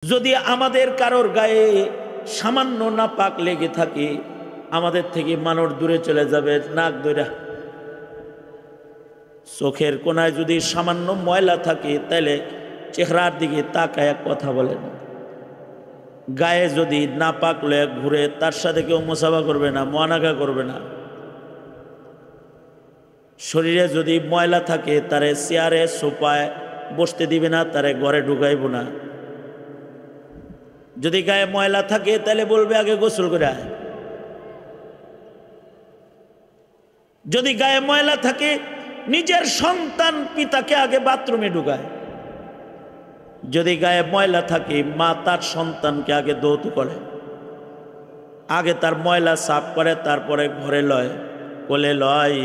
যদি আমাদের কারোর গায়ে সামান্য নাপাক লেগে থাকে, আমাদের থেকে মানুষ দূরে চলে যাবে। নাক ধরে চোখের কোনায় যদি সামান্য ময়লা থাকে, তাহলে চেহারার দিকে তাকায় কথা বলে না। গায়ে যদি নাপাক লয়ে ঘুরে, তার সাথে কেউ মোসাফা করবে না, মোয়ানাকা করবে না। শরীরে যদি ময়লা থাকে, তারে চেয়ারে সোফায় বসতে দিবে না, তারে ঘরে ঢুকাইব না। যদি গায়ে ময়লা থাকে, তাহলে বলবে আগে গোসল করে আয়। যদি গায়ে ময়লা থাকে, নিজের সন্তান পিতাকে আগে বাথরুমে ঢুকায়। যদি গায়ে ময়লা থাকে, মা তার সন্তানকে আগে দৌত করে, আগে তার ময়লা সাফ করে, তারপরে ঘরে লয়, কোলে লয়।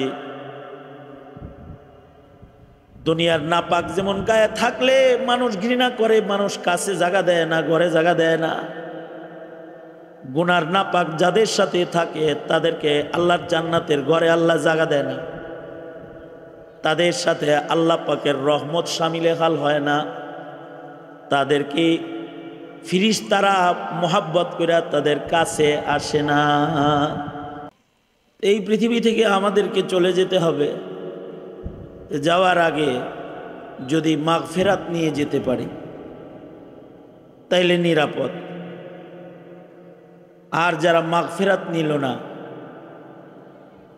দুনিয়ার নাপাক যেমন গায়ে থাকলে মানুষ ঘৃণা করে, মানুষ কাছে জায়গা দেয় না, ঘরে জায়গা দেয় না। গুনার নাপাক যাদের সাথে থাকে, তাদেরকে আল্লাহর জান্নাতের ঘরে আল্লাহ জায়গা দেয় না। তাদের সাথে আল্লাহ পাকের রহমত শামিলে হাল হয় না। তাদেরকে ফিরিস্তারা মোহাব্বত করে তাদের কাছে আসে না। এই পৃথিবী থেকে আমাদেরকে চলে যেতে হবে। যাওয়ার আগে যদি মাগফিরাত নিয়ে যেতে পারি, তাইলে নিরাপদ। আর যারা মাগফিরাত নিল না,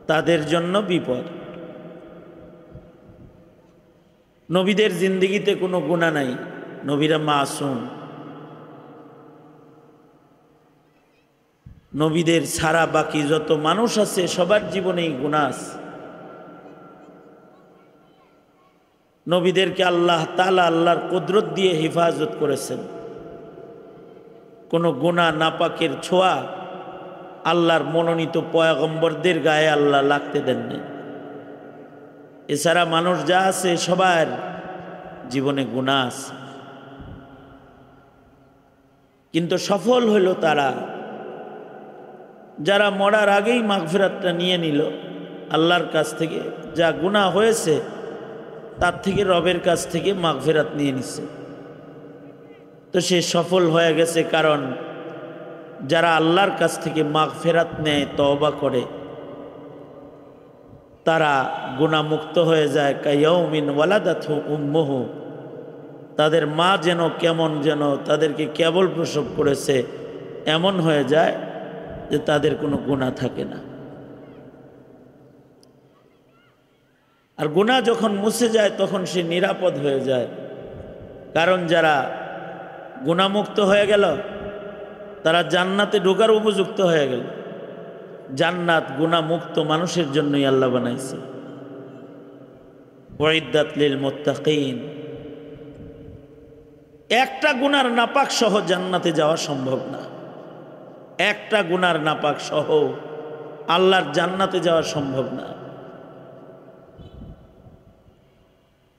তাদের জন্য বিপদ। নবীদের জিন্দেগিতে কোনো গুনাহ নাই, নবীরা মাসুম। নবীদের ছাড়া বাকি যত মানুষ আছে, সবার জীবনেই গুনাহ আছে। নবীদেরকে আল্লাহ তাআলা আল্লাহর কুদরত দিয়ে হেফাজত করেছেন। কোনো গুনাহ নাপাকের ছোঁয়া আল্লাহর মনোনীত পয়গম্বরদের গায়ে আল্লাহ লাগতে দেননি। এছাড়া মানুষ যা আছে, সবার জীবনে গুনাহ আছে। কিন্তু সফল হইল তারা যারা মরার আগেই মাগফিরাতটা নিয়ে নিল আল্লাহর কাছ থেকে। যা গুনাহ হয়েছে, তার থেকে রবের কাছ থেকে মাগফিরাত নিয়ে নিছে, তো সে সফল হয়ে গেছে। কারণ যারা আল্লাহর কাছ থেকে মাগফিরাত নেয়, তওবা করে, তারা গুনাহমুক্ত হয়ে যায়। কায়াউমিন ওয়ালাদাতহু উম্মুহু, তাদের মা যেন কেমন যেন তাদেরকে কেবল প্রসব করেছে এমন হয়ে যায়, যে তাদের কোনো গুনাহ থাকে না। আর গুনাহ যখন মুছে যায়, তখন সে নিরাপদ হয়ে যায়। কারণ যারা গুনাহমুক্ত হয়ে গেল, তারা জান্নাতে ঢোকার উপযুক্ত হয়ে গেল। জান্নাত গুনাহমুক্ত মানুষের জন্যই আল্লাহ বানাইছে। উইদ্দাত লিল মুত্তাকিন। একটা গুনার নাপাক সহ জান্নাতে যাওয়া সম্ভব না। একটা গুনার নাপাক সহ আল্লাহর জান্নাতে যাওয়া সম্ভব না।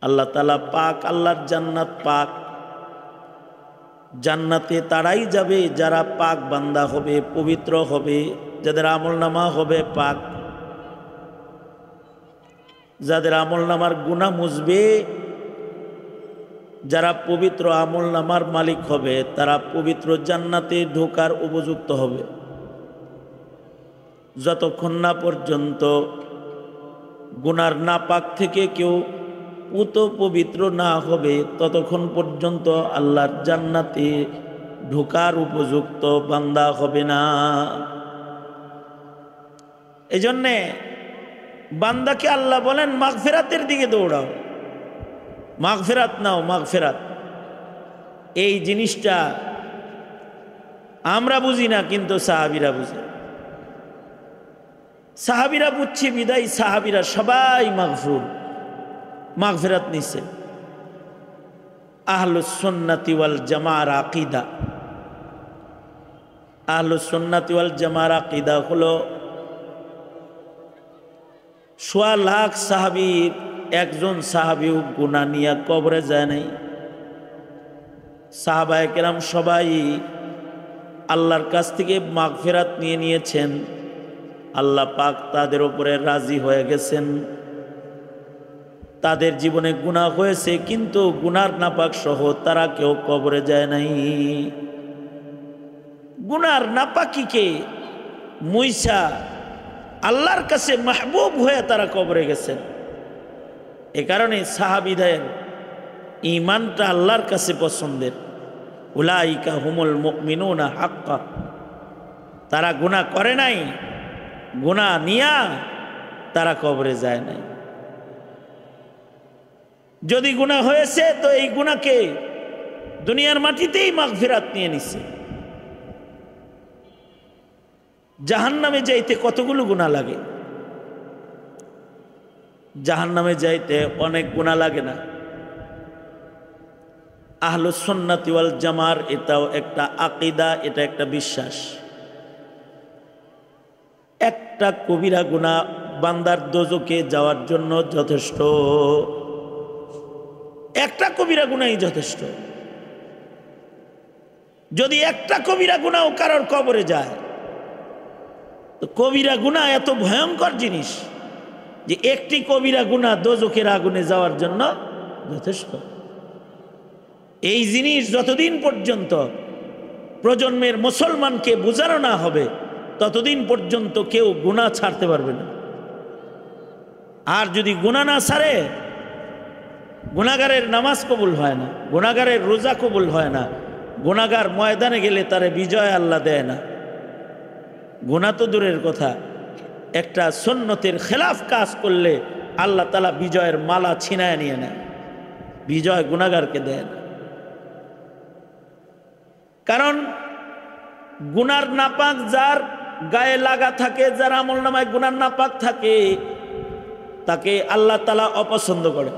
আল্লাহ তাআলা পাক, আল্লাহর জান্নাত পাক। জান্নাতে তারাই যাবে যারা পাক বান্দা হবে, পবিত্র হবে, যাদের আমলনামা হবে পাক, যাদের আমলনামার গুনাহ মুছবে, যারা পবিত্র আমলনামার মালিক হবে, তারা পবিত্র জান্নাতে ঢোকার উপযুক্ত হবে। যতক্ষণ না পর্যন্ত গুনার নাপাক থেকে কেউ পুত পবিত্র না হবে, ততক্ষণ পর্যন্ত আল্লাহর জান্নাতে ঢোকার উপযুক্ত বান্দা হবে না। এজন্যে বান্দাকে আল্লাহ বলেন মাগফিরাতের দিকে দৌড়াও, মাগফিরাত নাও, মাগফিরাত। এই জিনিসটা আমরা বুঝি না, কিন্তু সাহাবীরা বুঝে। সাহাবীরা বুঝছে বিদায় সাহাবীরা সবাই মাগফুর, মাগফিরাত নিছে। আহলুস সুন্নাতি ওয়াল জামাআর আকীদা। আহলুস সুন্নাতি ওয়াল জামাআর আকীদা হলো ১০০ লাখ সাহাবীর একজন সাহাবীও গুনাহ নিয়ে কবরে যায় নাই। সাহাবায়ে কেরাম সবাই আল্লাহর কাছ থেকে মাগফিরাত নিয়ে নিয়েছেন। আল্লাহ পাক তাদের উপরে রাজি হয়ে গেছেন। তাদের জীবনে গুনাহ হয়েছে, কিন্তু গুনার নাপাক সহ তারা কেউ কবরে যায় নাই। গুনার নাপাকিকে মুইসা আল্লাহর কাছে মাহবুব হয়ে তারা কবরে গেছেন। এ কারণে সাহাবীদের ঈমানটা আল্লাহর কাছে পছন্দের। উলাইকা হুমুল মুমিনুনা হাক্কা। তারা গুনাহ করে নাই, গুনাহ নিয়া তারা কবরে যায় নাই। যদি গুনাহ হয়েছে তো এই গুনাহকে দুনিয়ার মাটিতেই মাগফিরাত নিয়ে নিছে। জাহান্নামে যাইতে কতগুলো গুনাহ লাগে? জাহান্নামে যাইতে অনেক গুনাহ লাগে না। আহলুস সুন্নাতি ওয়াল জামার এটাও একটা আকীদা, এটা একটা বিশ্বাস। একটা কবিরা গুনাহ বান্দার দোজখে যাওয়ার জন্য যথেষ্ট। একটা কবিরা গুনাহই যথেষ্ট। যদি একটা কবিরা গুনাহও কারোর কবরে যায়, তো কবিরা গুনাহ এত ভয়ঙ্কর জিনিস যে একটি কবিরা গুনাহ দোজখের আগুনে যাওয়ার জন্য যথেষ্ট। এই জিনিস যতদিন পর্যন্ত প্রজন্মের মুসলমানকে বোঝানো না হবে, ততদিন পর্যন্ত কেউ গুনাহ ছাড়তে পারবে না। আর যদি গুনাহ না ছাড়ে, গুনাহগারের নামাজ কবুল হয় না, গুনাহগারের রোজা কবুল হয় না, গুনাহগার ময়দানে গেলে তারে বিজয় আল্লাহ দেয় না। গুনাহ তো দূরের কথা, একটা সুন্নতের খেলাফ কাজ করলে আল্লাহ তাআলা বিজয়ের মালা ছিনায় নিয়ে নেয়, বিজয় গুনাহগারকে দেয় না। কারণ গুনার নাপাক যার গায়ে লাগা থাকে, যার আমলনামায় গুনার নাপাক থাকে, তাকে আল্লাহ তাআলা অপছন্দ করে।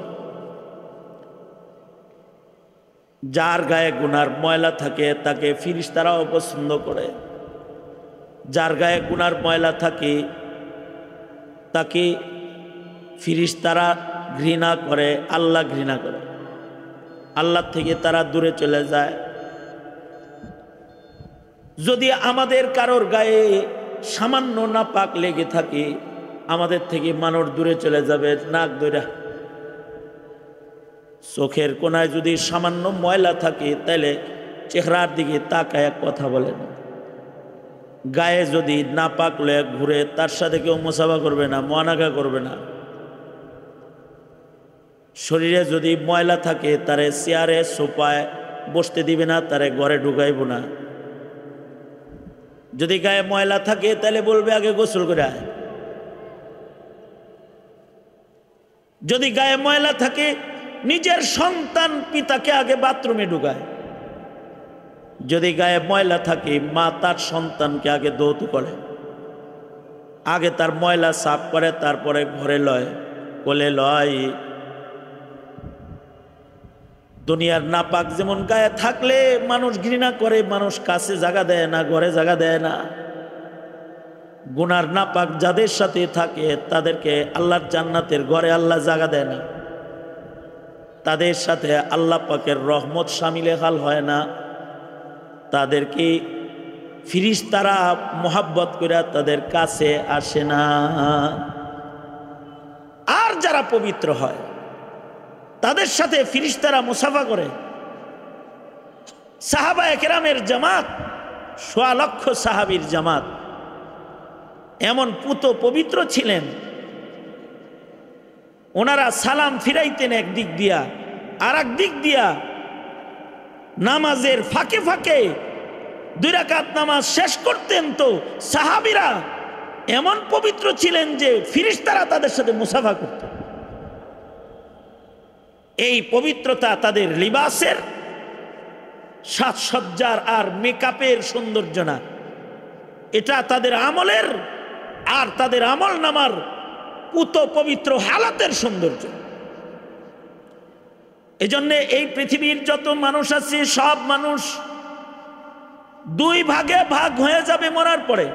যার গায়ে গুনার ময়লা থাকে তাকে ফেরেশতারা অপছন্দ করে। যার গায়ে গুনার ময়লা থাকে তাকে ফেরেশতারা ঘৃণা করে, আল্লাহ ঘৃণা করে, আল্লাহ থেকে তারা দূরে চলে যায়। যদি আমাদের কারোর গায়ে সামান্য নাপাক লেগে থাকে, আমাদের থেকে মানুষ দূরে চলে যাবে নাক ধইরা। চোখের কোনায় যদি সামান্য ময়লা থাকে, তাহলে চেহারার দিকে তাকায় কথা বলে না। গায়ে যদি নাপাক লয়ে ঘুরে, তার সাথে কেউ মুসাফা করবে না, মুআনাকা করবে না। শরীরে যদি ময়লা থাকে, তারে চেয়ারে সোফায় বসতে দিবে না, তারে ঘরে ঢুকাইব না। যদি গায়ে ময়লা থাকে, তাহলে বলবে আগে গোসল করে আয়। যদি গায়ে ময়লা থাকে, নিজের সন্তান পিতাকে আগে বাথরুমে ঢুকায়। যদি গায়ে ময়লা থাকে, মা তার সন্তানকে আগে দৌত করে, আগে তার ময়লা সাফ করে, তারপরে ঘরে লয়, কোলে লয়। দুনিয়ার নাপাক যেমন গায়ে থাকলে মানুষ ঘৃণা করে, মানুষ কাছে জায়গা দেয় না, ঘরে জায়গা দেয় না, গুনার নাপাক যাদের সাথে থাকে তাদেরকে আল্লাহর জান্নাতের ঘরে আল্লাহ জায়গা দেয় না। তাদের সাথে আল্লাহ পাকের রহমত শামিলে হাল হয় না। তাদেরকে ফেরেশতারা মোহাব্বত করে তাদের কাছে আসে না। আর যারা পবিত্র হয়, তাদের সাথে ফেরেশতারা মুসাফা করে। সাহাবায়ে কেরামের জামাত, সোয়া লক্ষ সাহাবীর জামাত এমন পুত পবিত্র ছিলেন, ওনারা সালাম ফিরাইতেন একদিক দিয়া, আর এক দিক দিয়া নামাজের ফাঁকে ফাঁকে 2 রাকাত নামাজ শেষ করতেন। তো সাহাবীরা এমন পবিত্র ছিলেন যে ফেরেশতারা তাদের সাথে মুসাফা করত। এই পবিত্রতা তাদের লিবাসের, সাজসজ্জার আর মেকআপের সৌন্দর্য না, এটা তাদের আমলের আর তাদের আমল নামার পুত পবিত্র হালাতের সৌন্দর্য। এজন্য এই পৃথিবীর যত মানুষ আছে, সব মানুষ 2 ভাগে ভাগ হয়ে যাবে মরার পরে।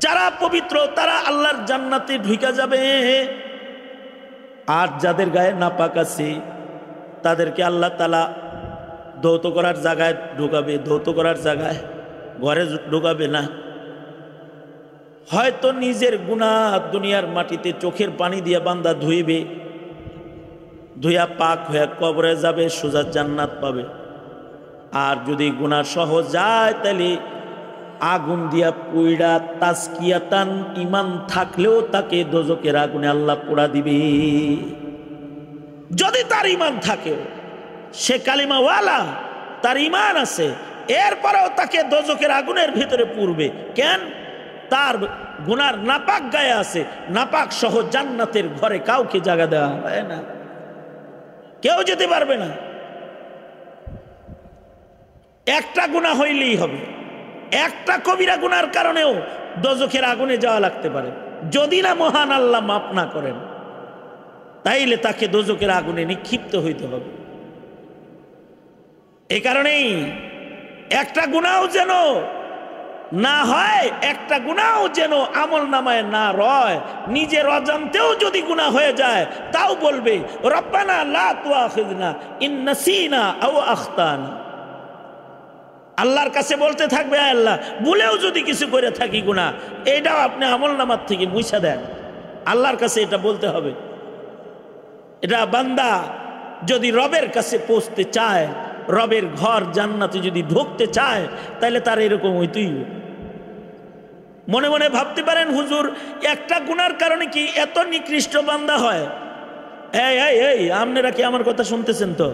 যারা পবিত্র তারা আল্লাহর জান্নাতে ঢুকে যাবে, আর যাদের গায়ে নাপাক আছে তাদেরকে আল্লাহ তাআলা ধৌত করার জায়গায় ঢুকাবে, ধৌত করার জায়গায় ঘরে ঢুকাবে না। হয়তো নিজের গুনাহ দুনিয়ার মাটিতে চোখের পানি দিয়ে বান্দা ধুইবে, ধুয়া পাক হয়ে কবরে যাবে, সোজা জান্নাত পাবে। আর যদি গুনাহ সহ যায় তাহলে আগুন দিয়া পুইড়া তাজকিয়াতান ঈমান থাকলেও তাকে দোজখের আগুনে আল্লাহ পোড়া দিবে। যদি তার ঈমান থাকেও, সে কালিমাওয়ালা, তার ঈমান আছে, এরপরেও তাকে দোজখের আগুনের ভিতরে পুরবে। কেন? তার গুনার নাপাক গায়ে আছে। নাপাক সহ জান্নাতের ঘরে কাউকে জায়গা দেওয়া হয় না, কেউ যেতে পারবে না। একটা গুনাহ হইলেই হবে, একটা কবিরা গুনার কারণেও দোজখের আগুনে যাওয়া লাগতে পারে, যদি না মহান আল্লাহ মাফ না করেন, তাইলে তাকে দোজখের আগুনে নিক্ষিপ্ত হইতে হবে। এই কারণেই একটা গুনাহ যেন না হয়, একটা গুনাহ যেন আমল নামায় না রয়। নিজের অজান্তেও যদি গুনাহ হয়ে যায় তাও বলবে রব্বানা লা তুআখিযনা ইন নাসিনা আও আখতানা। আল্লাহর কাছে বলতে থাকবে, আল্লাহ ভুলেও যদি কিছু করে থাকি গুনাহ, এটাও আপনি আমল নামার থেকে মুছা দেন। আল্লাহর কাছে এটা বলতে হবে। এটা বান্দা যদি রবের কাছে পৌঁছতে চায়, রবের ঘর জান্নাতে যদি ঢুকতে চায়, তাহলে তার এরকম হইতেই। মনে মনে ভাবতে পারেন, হুজুর একটা গুনার কারণে কি এত নিকৃষ্ট বান্দা হয়? এই আপনারা কি আমার কথা শুনতেছেন? তো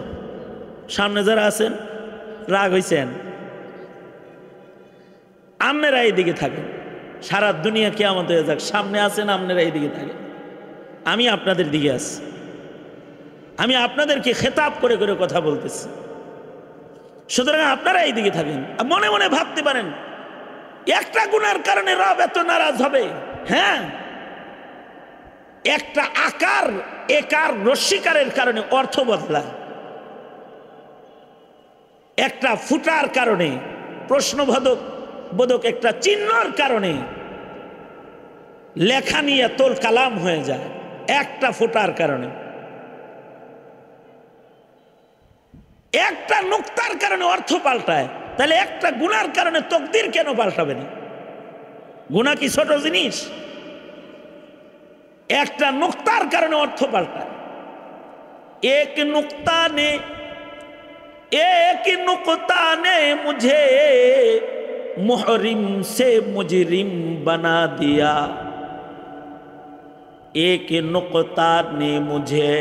সামনে যারা আছেন রাগ হইছেন, আপনারা এইদিকে থাকেন। সারা দুনিয়া কিয়ামত হয়ে যাক, সামনে আছেন আপনারা এইদিকে থাকেন, আমি আপনাদের দিকে আছি। আমি আপনাদেরকে খেতাব করে করে কথা বলতেছি, সুতরাং আপনারা এইদিকে থাকেন। মনে মনে ভাবতে পারেন, একটা গুনার কারণে রব এত নারাজ হবে? হ্যাঁ, একটা আকার একার রস্যিকারের কারণে অর্থ বদলায়, একটা ফুটার কারণে, প্রশ্নবোধক একটা চিহ্নর কারণে লেখা নিয়ে তোল কালাম হয়ে যায়, একটা ফুটার কারণে। একটা নুক্তার কারণে অর্থ পাল্টায়, তাহলে একটা গুনার কারণে তকদির কেন পাল্টাবে না? গুনাহ কি ছোট জিনিস? একটা নুক্তার কারণে অর্থ পাল্টায়। এক নুক্তা নে মুঝে মুহরিম সে মুজরিম বানা দিয়া। এক নুক্তা নে মুঝে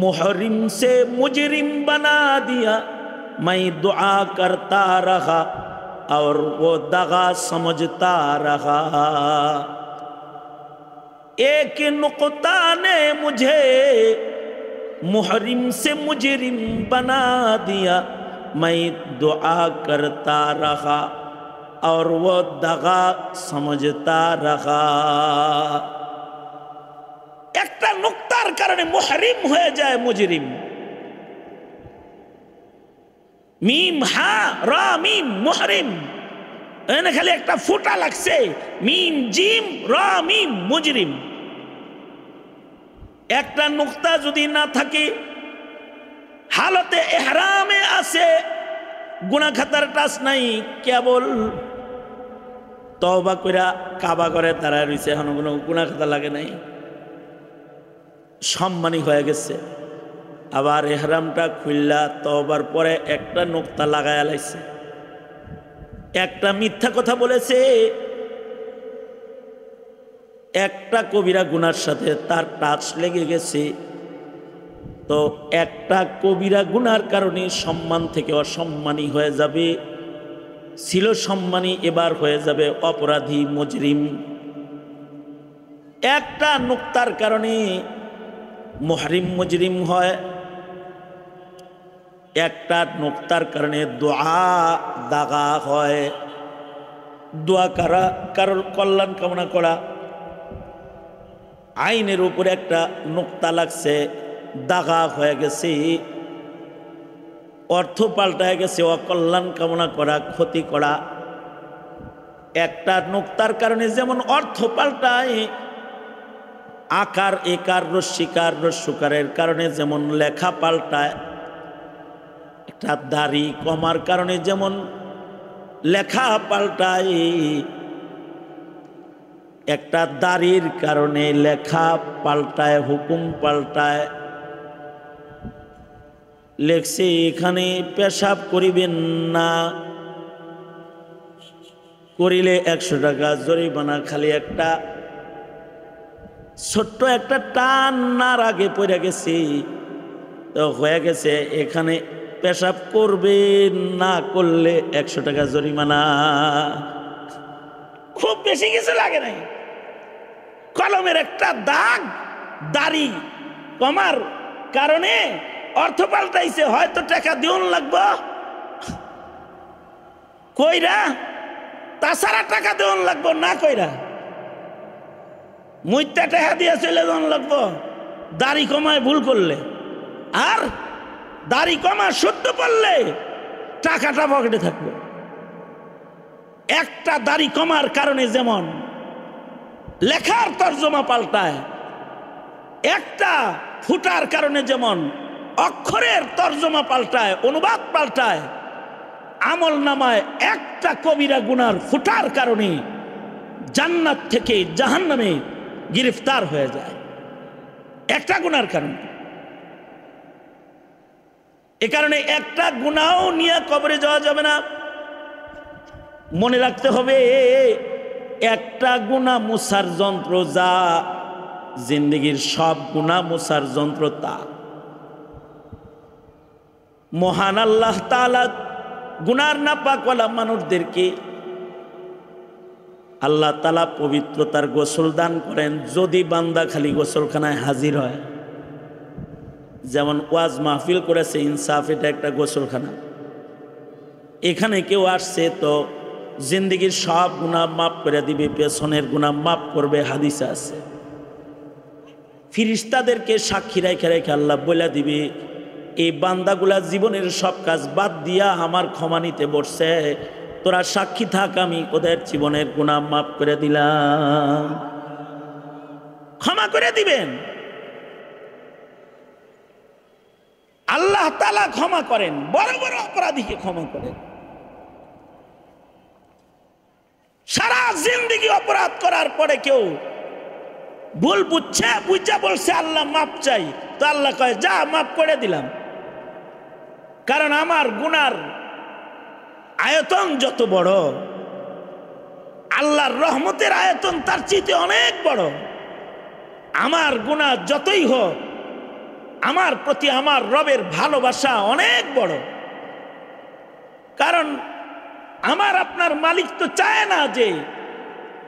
मुहरिम से मुजरिम बना दिया। मैं दुआ करता रहा और वो दगा समझता रहा। एक नुक्ता ने मुझे मुहरिम से मुजरिम बना दिया। मैं दुआ करता रहा और वो दगा समझता रहा। একটা নুক্তার কারণে মুহরিম হয়ে যায় মুজরিম। মিম হা রা মিম মুহরিম, এখানে খালি একটা ফুটা লাগছে, মিম জিম রা মিম মুজরিম। একটা নুক্তা যদি না থাকে, হালতে ইহরামে আছে, গুনাহ খাতার টাচ নাই, কেবল তওবা কইরা কাবা করে দাঁড়ায় রইছে, এখন কোনো গুনাহ খাতা লাগে নাই, সম্মানী হয়ে গেছে। আবার ইহরামটা খুললা তওবার পরে একটা নুক্তা লাগায়া লাইছে, একটা মিথ্যা কথা বলেছে, একটা কবিরা গুনার সাথে তার টাচ লেগে গেছে। তো একটা কবিরা গুনার কারণে সম্মান থেকে অসম্মানী হয়ে যাবে, ছিল সম্মানী এবার হয়ে যাবে অপরাধী মুজরিম। একটা নুক্তার কারণে মুহরিম মুজরিম হয়, একটা নুক্তার কারণে দোয়া দাগা হয়। দোয়া করা, কারোর কল্যাণ কামনা করা, আইনের উপরে একটা নুক্তা লাগছে, দাগা হয়ে গেছে, অর্থ পাল্টায় গেছে, অকল্যাণ কামনা করা, ক্ষতি করা। একটা নুক্তার কারণে যেমন অর্থ পাল্টায়, আকার একার রস্যিকার রস্যকারের কারণে যেমন লেখা পাল্টায়, একটা দাড়ি কমার কারণে যেমন লেখা পাল্টায়, একটা দাড়ির কারণে লেখা পাল্টায়, হুকুম পাল্টায়, লেখছে এখানে পেশাব করিবেন না, করিলে 100 টাকা জরিমানা। খালি একটা ছোট্ট একটা টান নার আগে পড়ে গেছে, তো হয়ে গেছে এখানে পেশাব করবেন না, করলে 100 টাকা জরিমানা। খুব বেশি কিছু লাগে নাই, কলমের একটা দাগ দাড়ি কমার কারণে অর্থ পাল্টাইছে। হয়তো টাকা দিউন লাগবো কইরা, তাছাড়া টাকা দেওয়ান লাগবো না কইরা, মুইতা টাকা দিয়ে চলে যাওয়ান লাগবো দাড়ি কমায় ভুল করলে। আর দাড়ি কমা শুদ্ধ পড়লে টাকাটা পকেটে থাকবে। একটা দাড়ি কমার কারণে যেমন লেখার তর্জমা পাল্টায়, একটা ফুটার কারণে যেমন অক্ষরের তর্জমা পাল্টায়, অনুবাদ পাল্টায়, আমল নামায় একটা কবিরা গুনার ফুটার কারণে জান্নাত থেকে জাহান্নামে গ্রেফতার হয়ে যায়, একটা গুনার কারণে। এ কারণে একটা গুনাও নিয়ে কবরে যাওয়া যাবে না। মনে রাখতে হবে একটা গুনাহ মুছার যন্ত্র যা জিন্দেগীর সব গুনাহ মুছার যন্ত্র তা। মহান আল্লাহ তাআলা গুনার নাপাকওয়ালা মানুষদেরকে আল্লাহ তাআলা পবিত্রতার গোসল দান করেন যদি বান্দা খালি গোসলখানায় হাজির হয়। যেমন ওয়াজ মাহফিল করেছে ইনসাফ, এটা একটা গোসলখানা। এখানে কেউ আসছে তো জিন্দেগীর সব গুনাহ মাফ করে দিবে, পেছনের গুনাহ মাফ করবে, হাদিসে আছে। ফিরিস্তাদেরকে সাক্ষী রেখে রেখে আল্লাহ বলে দিবে এই বান্দাগুলা জীবনের সব কাজ বাদ দিয়া আমার ক্ষমা নিতে বসছে, তোরা সাক্ষী থাক, আমি ওদের জীবনের গুনাহ মাফ করে দিলাম। ক্ষমা করে দিবেন। আল্লাহ তাআলা ক্ষমা করেন, বড় বড় অপরাধীকে ক্ষমা করেন। সারা জিন্দেগি অপরাধ করার পরে কেউ ভুল বুঝা বলছে আল্লাহ মাপ চাই, তো আল্লাহ কয় যা মাপ করে দিলাম। কারণ আমার গুনার আয়তন যত বড়, আল্লাহর রহমতের আয়তন তার চেয়ে অনেক বড়। আমার গুনাহ যতই হোক, আমার প্রতি আমার রবের ভালোবাসা অনেক বড়। কারণ আমার আপনার মালিক তো চায় না যে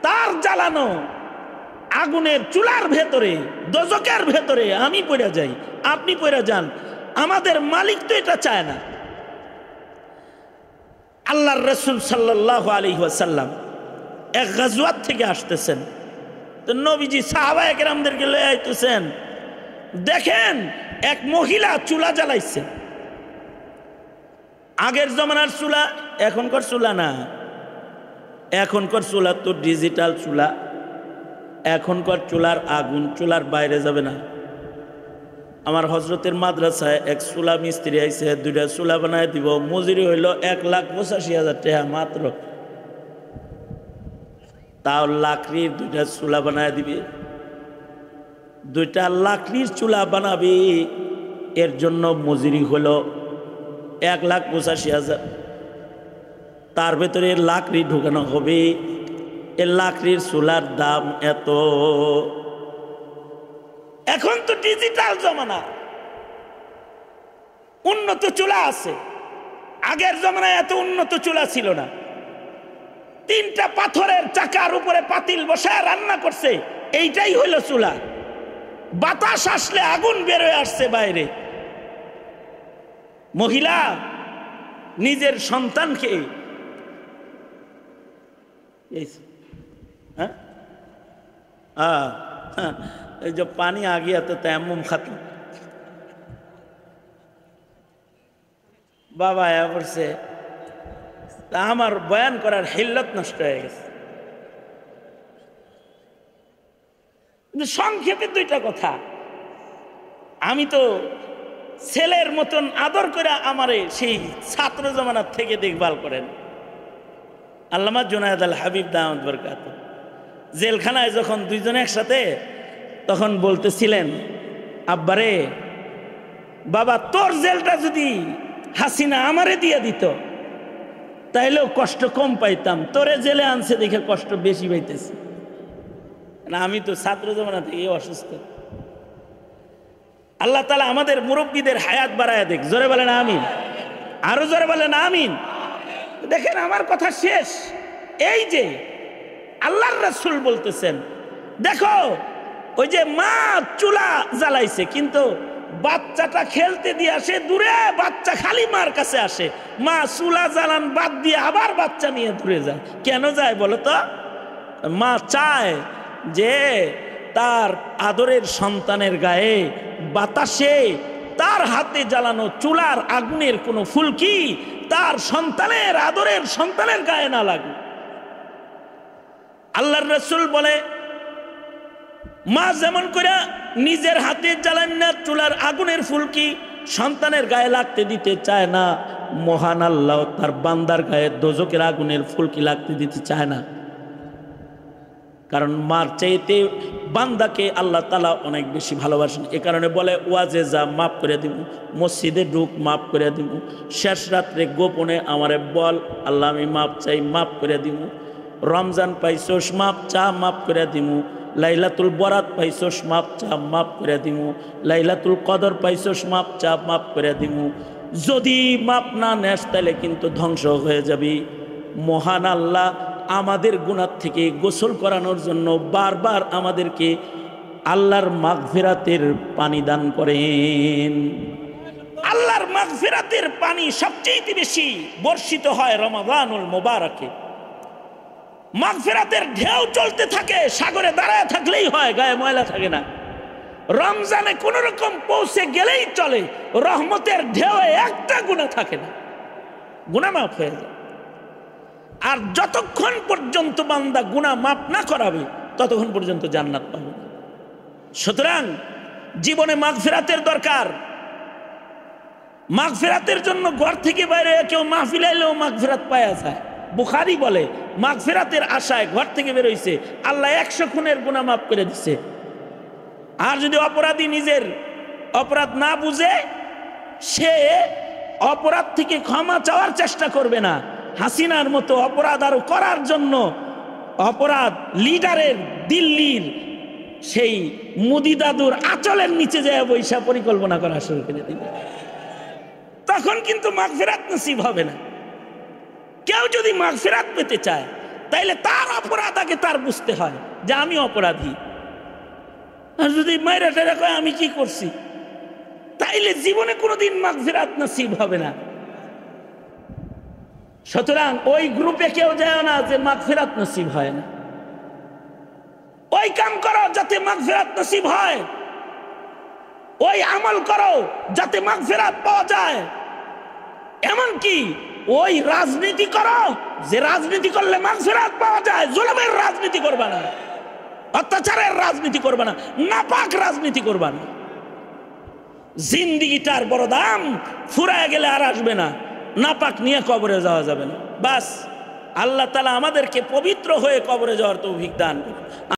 তার জ্বালানো আগুনের চুলার ভেতরে, দোজকের ভেতরে আমি পড়ে যাই, আপনি পড়ে যান। আমাদের মালিক তো এটা চায় না। আল্লাহর রাসূল সাল্লাল্লাহু আলাইহি ওয়াসাল্লাম এক গাজওয়াত থেকে আসতেছেন, তো নবীজি সাহাবায়ে কেরামদেরকে লয়ে আইতেছেন। দেখেন এক মহিলা চুলা জ্বালাইছে। আগের জমানার চুলা, এখনকার চুলা না। এখনকার চুলা তো ডিজিটাল চুলা। এখনকার চুলার আগুন চুলার বাইরে যাবে না। আমার হজরতের মাদ্রাসায় এক চুলা মিস্ত্রি আইছে, 2টা চুলা বানায় দিব, মজুরি হইল 1,85,000 টাকা মাত্র। তাও লাকড়ির 2টা চুলা বানায় দিবে। 2টা লাকড়ির চুলা বানাবে, এর জন্য মজুরি হইল 1,85,000। তার ভেতরে লাকড়ি ঢুকানো হবে, এ লাকড়ির চুলার দাম এত। এখন তো ডিজিটাল জমানা, উন্নত চুলা আছে। আগের জমানায় এত উন্নত চুলা ছিল না। 3টা পাথরের চাকার উপরে পাতিল বসায় রান্না করছে, এইটাই হইল চুলা। বাতাস আসলে আগুন বের হয়ে আসছে বাইরে। মহিলা নিজের সন্তানকে এই যে পানি आ गया तो तयम्मुम खत्म। বাবা আয়া বলছে, তা আমার বয়ান করার হিল্লত নষ্ট হয়ে গেছে। সংক্ষেপে 2টা কথা। আমি তো ছেলের মতন আদর করে আমারে সেই ছাত্র জমানার থেকে দেখভাল করেন আল্লামা জুনায়েদ আল হাবিব দাওয়াত বরকাত। জেলখানায় যখন 2 জন একসাথে, তখন বলতেছিলেন, আব্বারে বাবা তোর জেলটা যদি হাসিনা আমারে দিয়ে দিত তাইলেও কষ্ট কম পাইতাম, তোরে জেলে আনছে দেখে কষ্ট বেশি পাইতেছি না। আমি তো ছাত্র জমানা থেকে অসুস্থ। আল্লাহ তাআলা আমাদের মুরব্বীদের হায়াত বাড়ায় দেখ। জোরে বলেন আমিন, আরো জোরে বলেন আমিন। দেখেন আমার কথা শেষ। এই যে আল্লাহর রাসূল বলতেছেন, দেখো ওই যে মা চুলা জ্বালাইছে কিন্তু বাচ্চাটা খেলতে দিয়ে আসে দূরে, বাচ্চা খালি মার কাছে আসে, মা চুলা জ্বালান বাদ দিয়ে আবার বাচ্চা নিয়ে দূরে যায়। কেন যায় বলো তো? মা চায় যে তার আদরের সন্তানের গায়ে বাতাসে তার হাতে জ্বালানো চুলার আগুনের কোনো ফুলকি তার সন্তানের আদরের সন্তানের গায়ে না লাগে। আল্লাহর রাসূল বলে, মা যেমন করে নিজের হাতে জ্বালান না চুলার আগুনের ফুলকি সন্তানের গায়ে লাগতে দিতে চায় না, মহান আল্লাহ তার বান্দার গায়ে দোজকের আগুনের ফুলকি লাগতে দিতে চায় না। কারণ মার চাইতে বান্দাকে আল্লাহ তাআলা অনেক বেশি ভালোবাসেন। এ কারণে বলে, ওয়াজে যা মাফ করে দিব, মসজিদে ঢুক মাফ করে দিব, শেষ রাত্রে গোপনে আমারে বল আল্লাহ আমি মাপ চাই, মাফ করে দিব। রমজান পাইছোস মাপ চা, মাফ করে দিব। লাইলাতুল বরাত পাইছোস মাপ চা, মাফ করে দিব। লাইলাতুল কদর পাইছোস মাপ চা, মাফ করে দিব। যদি মাপ না নেস তাহলে কিন্তু ধ্বংস হয়ে যাবি। মহান আল্লাহ আমাদের গুনাহ থেকে গোসল করানোর জন্য বারবার আমাদেরকে আল্লাহর মাগফিরাতের পানি দান করেন। আল্লাহর মাগফিরাতের পানি সবচেয়ে বেশি বর্ষিত হয় রমাদানুল মুবারাকে। মাগফিরাতের ঢেউ চলতে থাকে, সাগরে দাঁড়ায় থাকলেই হয়, গায়ে ময়লা থাকে না। রমজানে কোন রকম পৌঁছে গেলেই চলে, রহমতের ঢেউয়ে একটা গুনাহ থাকে না, গুনাহ মাফ হয়ে যায়। আর যতক্ষণ পর্যন্ত বান্দা গুনাহ মাফ না করাবে ততক্ষণ পর্যন্ত জান্নাত পাবে না। সুতরাং জীবনে মাগফিরাতের দরকার। মাগফিরাতের জন্য ঘর থেকে বাইরে কেউ মাহফিল আইলেও মাগফিরাত পাওয়া যায়। বুখারী বলে, মাগফিরাতের আশায় ঘর থেকে বের হইছে, আল্লাহ 100 খুনের গুনাহ মাফ করে দিছে। আর যদি অপরাধী নিজের অপরাধ না বুঝে, সে অপরাধ থেকে ক্ষমা চাওয়ার চেষ্টা করবে না। হাসিনার মতো অপরাধ আরো করার জন্য অপরাধ লিডারের দিল্লির সেই মুদি দাদুর আঁচলের নিচে যায় বৈশা পরিকল্পনা করা শুরু করে দিবে। তখন কিন্তু মাগফিরাত নসিব হবে না। কেউ যদি মাগফিরাত পেতে চায় তাইলে তার অপরাধ আগে তার বুঝতে হয় যে আমি অপরাধী। আর যদি মাইরা টেরা কয় আমি কি করছি, তাইলে জীবনে কোনোদিন মাগফিরাত নসিব হবে না। সুতরাং ওই গ্রুপে কেউ যায় না যে মাগফিরাত নসিব হয় না। ওই কাম করো যাতে মাগফিরাত নসিব হয়, ওই আমল করো যাতে মাগফিরাত পাওয়া যায়। এমনকি ওই রাজনীতি করো যে রাজনীতি করলে মাগফিরাত পাওয়া যায়। জুলুমের রাজনীতি করবা না, অত্যাচারের রাজনীতি করবা না, নাপাক রাজনীতি করবা না। জিন্দিগিটার বড় দাম, ফুরায় গেলে আর আসবে না। নাপাক নিয়ে কবরে যাওয়া যাবে না। বাস আল্লাহ তাআলা আমাদেরকে পবিত্র হয়ে কবরে যাওয়ার তৌফিক দান করুন।